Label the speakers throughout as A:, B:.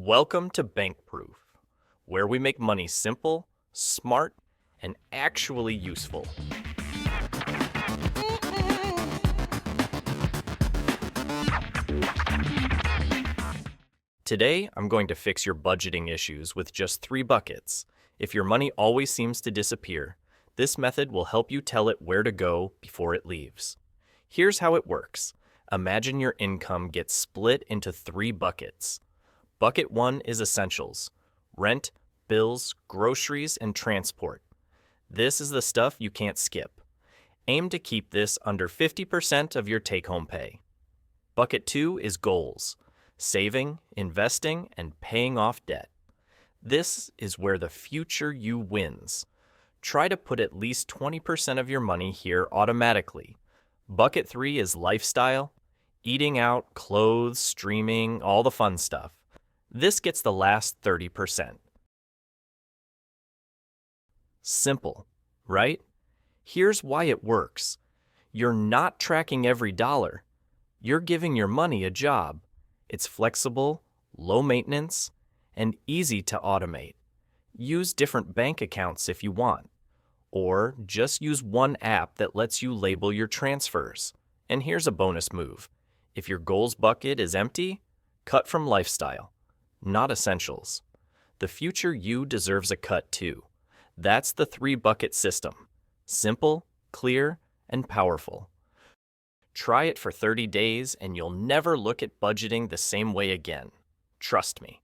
A: Welcome to BankProof, where we make money simple, smart, and actually useful. Today, I'm going to fix your budgeting issues with just 3 buckets. If your money always seems to disappear, this method will help you tell it where to go before it leaves. Here's how it works. Imagine your income gets split into 3 buckets. Bucket 1 is essentials: rent, bills, groceries, and transport. This is the stuff you can't skip. Aim to keep this under 50% of your take-home pay. Bucket 2 is goals: saving, investing, and paying off debt. This is where the future you wins. Try to put at least 20% of your money here automatically. Bucket 3 is lifestyle: eating out, clothes, streaming, all the fun stuff. This gets the last 30%. Simple, right? Here's why it works. You're not tracking every dollar. You're giving your money a job. It's flexible, low maintenance, and easy to automate. Use different bank accounts if you want, or just use one app that lets you label your transfers. And here's a bonus move. If your goals bucket is empty, cut from lifestyle, not essentials. The future you deserves a cut too. That's the 3-bucket system. Simple, clear, and powerful. Try it for 30 days and you'll never look at budgeting the same way again. Trust me.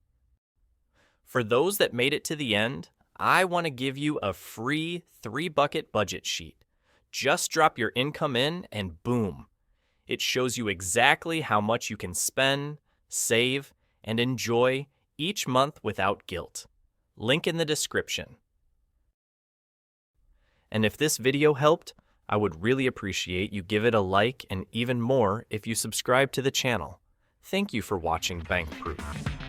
A: For those that made it to the end, I want to give you a free 3-bucket budget sheet. Just drop your income in and boom. It shows you exactly how much you can spend, save, and enjoy each month without guilt. Link in the description. And if this video helped, I would really appreciate you give it a like, and even more if you subscribe to the channel. Thank you for watching BankProof.